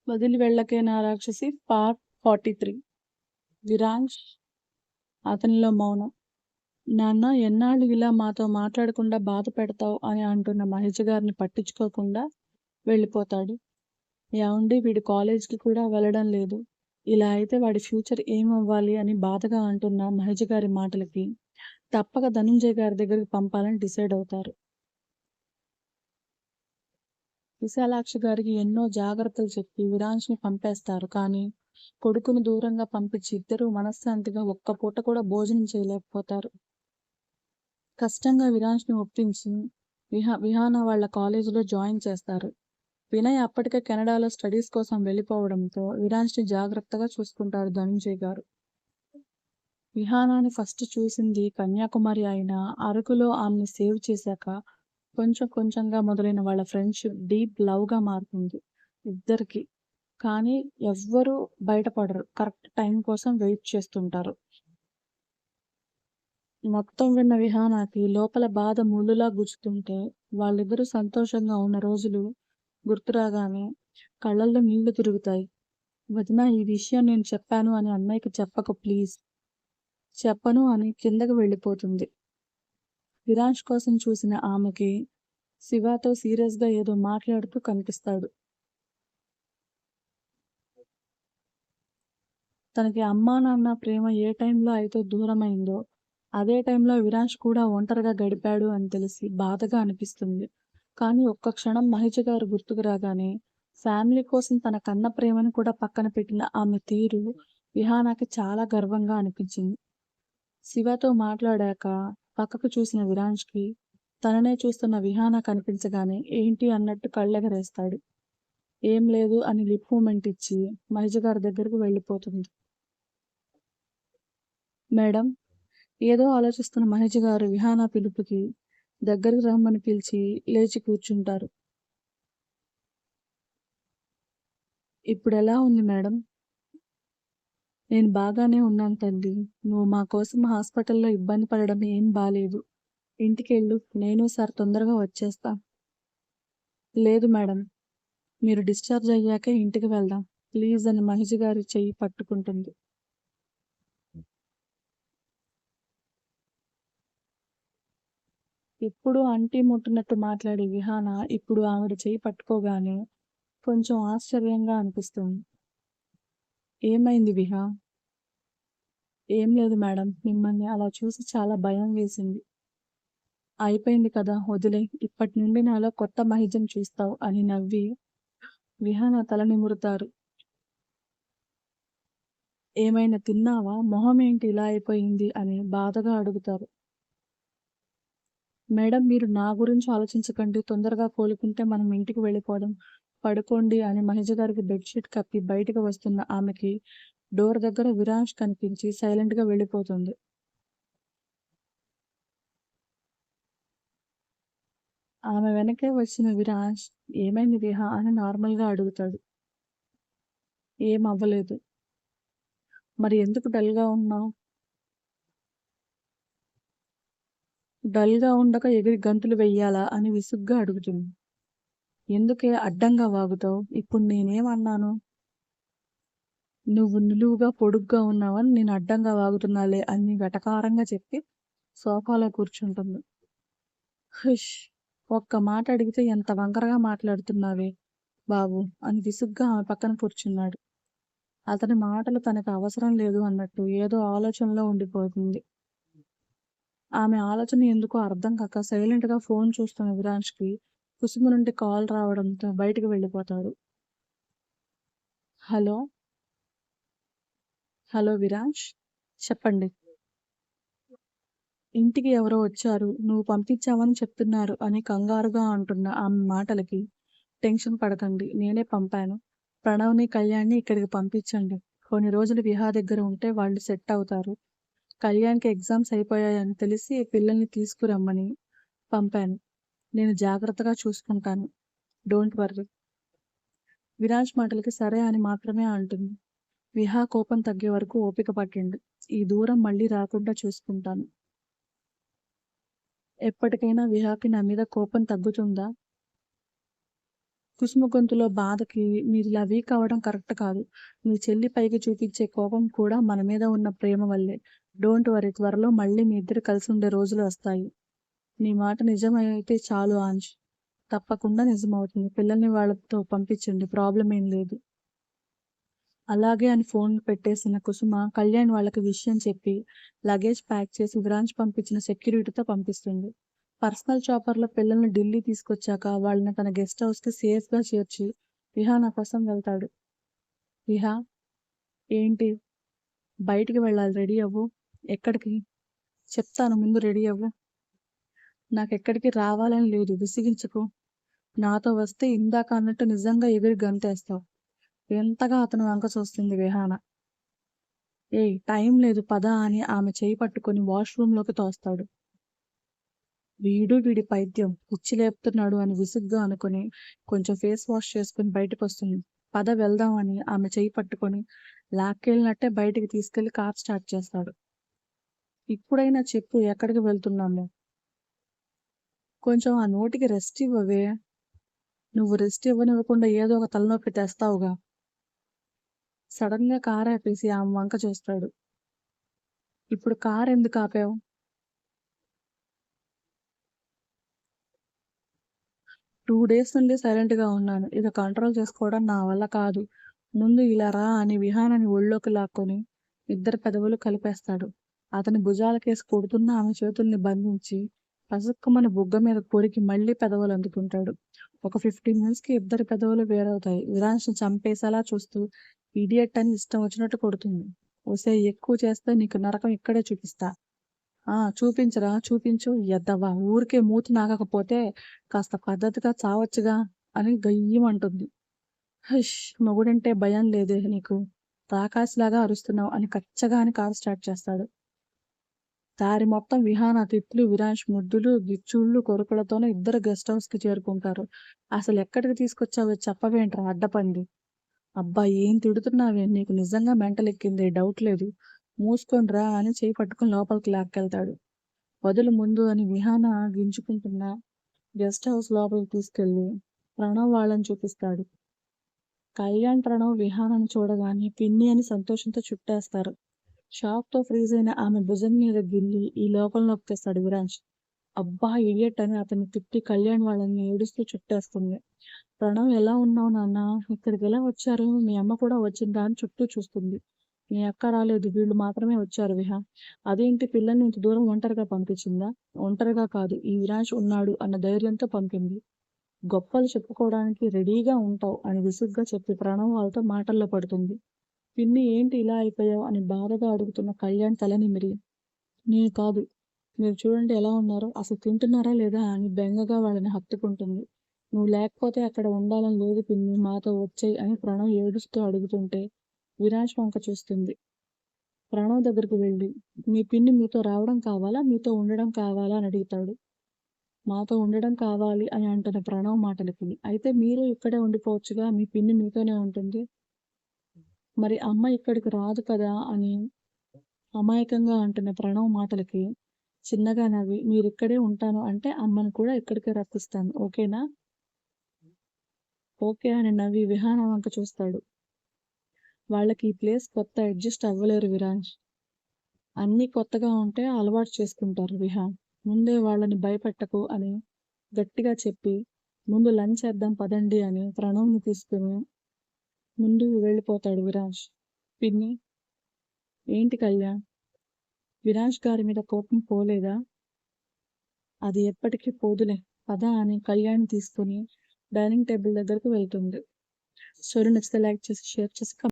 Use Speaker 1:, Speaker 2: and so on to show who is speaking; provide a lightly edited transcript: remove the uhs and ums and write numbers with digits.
Speaker 1: వదిలి వెళ్ళకే నా రాక్షసి పార్ట్ 43. విరాంష్ అతనిలో మౌనం. నాన్న ఎన్నాళ్ళు ఇలా మాతో మాట్లాడకుండా బాధ పెడతావు అని అంటున్న మహేష్ గారిని పట్టించుకోకుండా వెళ్ళిపోతాడు. ఏవండి వీడు కాలేజ్కి కూడా వెళ్ళడం లేదు. ఇలా అయితే వాడి ఫ్యూచర్ ఏమవ్వాలి అని బాధగా అంటున్న మహేష్ గారి మాటలకి తప్పక ధనుంజయ్ గారి దగ్గరికి పంపాలని డిసైడ్ అవుతారు. విశాలాక్షి గారికి ఎన్నో జాగ్రత్తలు చెప్పి విరాంష్ని పంపేస్తారు. కానీ కొడుకును దూరంగా పంపించి ఇద్దరూ మనశ్శాంతిగా ఒక్క పూట కూడా భోజనం చేయలేకపోతారు. కష్టంగా విరాంష్ని ఒప్పించి విహాన వాళ్ళ కాలేజీలో జాయిన్ చేస్తారు. వినయ్ అప్పటికే కెనడాలో స్టడీస్ కోసం వెళ్ళిపోవడంతో విరాంష్ని జాగ్రత్తగా చూసుకుంటారు ధనుంజయ్ గారు. విహానాన్ని ఫస్ట్ చూసింది కన్యాకుమారి అయినా అరకులో ఆమెని సేవ్ చేశాక కొంచెం కొంచెంగా మొదలైన వాళ్ళ ఫ్రెండ్షిప్ డీప్ లవ్గా మారుతుంది ఇద్దరికి. కానీ ఎవ్వరూ బయటపడరు. కరెక్ట్ టైం కోసం వెయిట్ చేస్తుంటారు. మొత్తం విన్న విహానాకి లోపల బాధ ముళ్ళులా గుచ్చుతుంటే వాళ్ళిద్దరూ సంతోషంగా ఉన్న రోజులు గుర్తురాగానే కళ్ళల్లో నీళ్లు తిరుగుతాయి. వదినా ఈ విషయం నేను చెప్పాను అని అన్నయ్యకి చెప్పకు ప్లీజ్. చెప్పను అని కిందకి వెళ్ళిపోతుంది. విరాంష్ కోసం చూసిన ఆమెకి శివతో సీరియస్గా ఏదో మాట్లాడుతూ కనిపిస్తాడు. తనకి అమ్మా నాన్న ప్రేమ ఏ టైంలో అయితే దూరమైందో అదే టైంలో విరాంష్ కూడా ఒంటరిగా గడిపాడు అని తెలిసి బాధగా అనిపిస్తుంది. కానీ ఒక్క క్షణం మహేష్ గారు గుర్తుకు రాగానే ఫ్యామిలీ కోసం తన కన్న ప్రేమను కూడా పక్కన పెట్టిన ఆమె తీరు విహానాకి చాలా గర్వంగా అనిపించింది. శివతో మాట్లాడాక పక్కకు చూసిన విరాంష్కి తననే చూస్తున్న విహాన కనిపించగానే ఏంటి అన్నట్టు కళ్ళెగరేస్తాడు. ఏం లేదు అని లిప్ మూమెంట్ ఇచ్చి మహేష్ గారి దగ్గరకు వెళ్ళిపోతుంది. మేడం ఏదో ఆలోచిస్తున్న మహేష్ గారు విహాన పిలుపుకి దగ్గరికి రమ్మని పిలిచి లేచి కూర్చుంటారు. ఇప్పుడు ఎలా ఉంది మేడం? నేను బాగానే ఉన్నాను తల్లి. నువ్వు మా కోసం హాస్పిటల్లో ఇబ్బంది పడడం ఏం బాలేదు. ఇంటికెళ్ళు, నేను సార్ తొందరగా వచ్చేస్తా. లేదు మేడం, మీరు డిశ్చార్జ్ అయ్యాకే ఇంటికి వెళ్దాం ప్లీజ్ అని మహేష్ గారి చెయ్యి పట్టుకుంటుంది. ఎప్పుడు అంటీ ముట్టినట్టు మాట్లాడే విహాన ఇప్పుడు ఆవిడ చెయ్యి పట్టుకోగానే కొంచెం ఆశ్చర్యంగా అనిపిస్తుంది. ఏమైంది విహా? ఏం లేదు మేడం, మిమ్మల్ని అలా చూసి చాలా భయం వేసింది. అయిపోయింది కదా వదిలేయ్, ఇప్పటి నుండి నాలో కొత్త మహిజం చూస్తావు అని నవ్వి విహాన తల నిమురుతారు. ఏమైనా తిన్నావా? మొహం ఏంటి ఇలా అయిపోయింది అని బాధగా అడుగుతారు. మేడం మీరు నా గురించి ఆలోచించకండి, తొందరగా కోలుకుంటే మనం ఇంటికి వెళ్ళిపోదాం, పడుకోండి అని మహేష్ గారికి బెడ్షీట్ కప్పి బయటకు వస్తున్న ఆమెకి డోర్ దగ్గర విరాంష్ కనిపించి సైలెంట్గా వెళ్ళిపోతుంది. ఆమె వెనకే వచ్చిన విరాంష్ ఏమైంది విహా అని నార్మల్గా అడుగుతాడు. ఏం అవ్వలేదు. మరి ఎందుకు డల్గా ఉన్నావు? డల్గా ఉండక ఎగిరి గంతులు వెయ్యాలా అని విసుగ్గా అడుగుతుంది. ఎందుకే అడ్డంగా వాగుతావు? ఇప్పుడు నేనేమన్నాను? నువ్వు నిలువుగా పొడుగ్గా ఉన్నావని నేను అడ్డంగా వాగుతున్నాలే అని వెటకారంగా చెప్పి సోఫాలో కూర్చుంటుంది. హుష్! ఒక్క మాట అడిగితే ఎంత వంకరగా మాట్లాడుతున్నావే బాబు అని విసుగ్గా ఆమె పక్కన కూర్చున్నాడు. అతని మాటలు తనకు అవసరం లేదు అన్నట్టు ఏదో ఆలోచనలో ఉండిపోతుంది. ఆమె ఆలోచన ఎందుకో అర్థం కాక సైలెంట్గా ఫోన్ చూస్తున్న విరాంష్కి కుసుమ నుండి కాల్ రావడంతో బయటికి వెళ్ళిపోతాడు. హలో హలో విరాంష్, చెప్పండి. ఇంటికి ఎవరో వచ్చారు, నువ్వు పంపించావని చెప్తున్నారు అని కంగారుగా అంటున్న ఆమె మాటలకి టెన్షన్ పడకండి, నేనే పంపాను. ప్రణవ్ని కళ్యాణ్ని ఇక్కడికి పంపించండి. కొన్ని రోజులు విహా దగ్గర ఉంటే వాళ్ళు సెట్ అవుతారు. కళ్యాణ్కి ఎగ్జామ్స్ అయిపోయాయని తెలిసి పిల్లల్ని తీసుకురమ్మని పంపాను. నేను జాగ్రత్తగా చూసుకుంటాను, డోంట్ వర్రీ. విరాజ్ మాటలకి సరే అని మాత్రమే అంటుంది. విహా కోపం తగ్గే వరకు ఓపిక పట్టండి, ఈ దూరం మళ్ళీ రాకుండా చూసుకుంటాను. ఎప్పటికైనా విహాకి నా మీద కోపం తగ్గుతుందా? కుసుమ గొంతులో బాధకి మీరిలా వీక్ అవ్వడం కరెక్ట్ కాదు. మీ చెల్లి పైకి చూపించే కోపం కూడా మన మీద ఉన్న ప్రేమ వల్లే. డోంట్ వరీ త్వరలో మళ్ళీ మీ ఇద్దరు కలిసుండే రోజులు వస్తాయి. నీ మాట నిజమైతే చాలు అంజ్. తప్పకుండా నిజమవుతుంది. పిల్లల్ని వాళ్ళతో పంపించండి. ప్రాబ్లమ్ ఏం లేదు. అలాగే అని ఫోన్ పెట్టేసిన కుసుమ కళ్యాణ్ వాళ్ళకి విషయం చెప్పి లగేజ్ ప్యాక్ చేసి విరాంజ్ పంపించిన సెక్యూరిటీతో పంపిస్తుంది. పర్సనల్ చాపర్లో పిల్లల్ని ఢిల్లీ తీసుకొచ్చాక వాళ్ళని తన గెస్ట్ హౌస్కి సేఫ్గా చేర్చి విహా నా కోసం వెళ్తాడు. విహా, ఏంటి? బయటికి వెళ్ళాలి, రెడీ అవ్వు. ఎక్కడికి? చెప్తాను, ముందు రెడీ అవ్వు. నాకెక్కడికి రావాలని లేదు, విసిగించకు. నాతో వస్తే ఇందాక అన్నట్టు నిజంగా ఎగిరి గంతేస్తావు. ఎంతగా అతను వంక చూస్తుంది విహాన. ఏయ్, టైం లేదు పద అని ఆమె చేయి పట్టుకొని వాష్రూంలోకి తోస్తాడు. వీడి పైత్యం పిచ్చి లేపుతున్నాడు అని విసుగ్గా అనుకుని కొంచెం ఫేస్ వాష్ చేసుకుని బయటకు వస్తుంది. పద వెళ్దాం అని ఆమె చేయి పట్టుకొని లాక్కెళ్ళినట్టే బయటికి తీసుకెళ్లి కార్ స్టార్ట్ చేస్తాడు. ఇప్పుడైనా చెప్పు, ఎక్కడికి వెళ్తున్నాము? కొంచెం ఆ నోటికి రెస్ట్ ఇవ్వవే. నువ్వు రెస్ట్ ఇవ్వనివ్వకుండా ఏదో ఒక తలనొప్పి తెస్తావుగా. సడన్ గా కార్ ఆపేసి ఆమె వంక చూస్తాడు. ఇప్పుడు కార్ ఎందుకు ఆపావు? 2 డేస్ నుండి సైలెంట్గా ఉన్నాను. ఇక కంట్రోల్ చేసుకోవడం నా వల్ల కాదు. ముందు ఇలా రా అని విహానాన్ని ఒళ్ళోకి లాక్కొని ఇద్దరి పెదవులు కలిపేస్తాడు. అతని భుజాలకేసి కొడుతున్న ఆమె చేతుల్ని బంధించి పసుక్కుమని బుగ్గ మీద కొరికి మళ్ళీ పెదవులు అందుకుంటాడు. ఒక 15 మినిట్స్కి ఇద్దరి పెదవులు వేరవుతాయి. విరాన్స్ని చంపేసేలా చూస్తూ ఇడియట్ అని ఇష్టం వచ్చినట్టు కొడుతుంది. ఒసేయ్, ఎక్కువ చేస్తే నీకు నరకం ఇక్కడే చూపిస్తా. చూపించరా, చూపించు ఎద్దవ్వ. ఊరికే మూతి నాగకపోతే కాస్త పద్ధతిగా చావచ్చుగా అని గయ్యమంటుంది. హష్, మొగుడంటే భయం లేదే నీకు? రాకాసిలాగా అరుస్తున్నావు అని కచ్చగా అని కారు స్టార్ట్ చేస్తాడు. దారి మొత్తం విహాన తిట్లు, విరాంష్ ముద్దులు, గిచ్చుళ్ళు, కొరుకులతోనే ఇద్దరు గెస్ట్ హౌస్కి చేరుకుంటారు. అసలు ఎక్కడికి తీసుకొచ్చావో చెప్పవేంట్రా అడ్డపంది. అబ్బా, ఏం తిడుతున్నావే? నీకు నిజంగా మెంటల్ ఎక్కింది, డౌట్ లేదు. మూసుకొని రా అని చేయి పట్టుకుని లోపలికి లాక్కెళ్తాడు. వదులు ముందు అని విహాన గింజుకుంటున్న గెస్ట్ హౌస్ లోపలికి తీసుకెళ్లి ప్రణవ్ వాళ్ళని చూపిస్తాడు. కళ్యాణ్, ప్రణవ్ విహానాన్ని చూడగానే పిన్ని అని సంతోషంతో చుట్టేస్తారు. షాక్ తో ఫ్రీజ్ అయిన ఆమె భుజం మీద గిల్లి ఈ లోకంలోకి తెస్తాడు విరాంష్. అబ్బా, ఇడియట్ అని అతన్ని తిట్టి కళ్యాణ్ వాళ్ళని ఏడుస్తూ చుట్టేస్తుంది. ప్రణవ్, ఎలా ఉన్నావు నాన్న? ఇక్కడికి ఎలా వచ్చారు? మీ అమ్మ కూడా వచ్చిందా అని చుట్టూ చూస్తుంది. మీ అక్క రాలేదు, వీళ్ళు మాత్రమే వచ్చారు విహా. అదేంటి, పిల్లల్ని ఇంత దూరం ఒంటరిగా పంపించిందా? ఒంటరిగా కాదు, ఈ విరాంష్ ఉన్నాడు అన్న ధైర్యంతో పంపింది. గొప్పలు చెప్పుకోవడానికి రెడీగా ఉంటావు అని విసుగ్గా చెప్పి ప్రణవ్ వాళ్ళతో మాటల్లో పడుతుంది. పిన్ని, ఏంటి ఇలా అయిపోయావు అని బాధగా అడుగుతున్న కళ్యాణ్ తల నిమిరి, నేను కాదు, మీరు చూడండి ఎలా ఉన్నారో, అసలు తింటున్నారా లేదా అని బెంగగా వాళ్ళని హత్తుకుంటుంది. నువ్వు లేకపోతే అక్కడ ఉండాలని లేదు పిన్ని, మాతో వచ్చేయ్ అని ప్రణవ్ ఏడుస్తూ అడుగుతుంటే విరాజ్ వంక చూస్తుంది. ప్రణవ్ దగ్గరికి వెళ్ళి, మీ పిన్ని మీతో రావడం కావాలా, మీతో ఉండడం కావాలా అని అడుగుతాడు. మాతో ఉండడం కావాలి అని అంటున్న ప్రణవ్ మాటలకి, అయితే మీరు ఇక్కడే ఉండిపోవచ్చుగా, మీ పిన్ని మీతోనే ఉంటుంది. మరి అమ్మ ఇక్కడికి రాదు కదా అని అమాయకంగా అంటున్న ప్రణవ్ మాటలకి చిన్నగా నవ్వి, మీరిక్కడే ఉంటాను అంటే అమ్మను కూడా ఇక్కడికే రప్పిస్తాను, ఓకేనా? ఓకే అని నవ్వి విహాన వంక చూస్తాడు. వాళ్ళకి ఈ ప్లేస్ కొత్త, అడ్జస్ట్ అవ్వలేరు విరాజ్. అన్నీ కొత్తగా ఉంటే అలవాటు చేసుకుంటారు విహాన్. ముందే వాళ్ళని భయపెట్టకు అని గట్టిగా చెప్పి ముందు లంచ్ చేద్దాం పదండి అని ప్రణవ్ని తీసుకుని ముందు వెళ్ళిపోతాడు విరాజ్. పిన్ని, ఏంటి కళ్యాణ్? విరాజ్ గారి మీద కోపం పోలేదా? అది ఎప్పటికీ పోదులే, పద అని కళ్యాణ్ తీసుకుని డైనింగ్ టేబుల్ దగ్గరకు వెళ్తుంది. స్టోరీ నచ్చితే లైక్ చేసి, షేర్ చేసి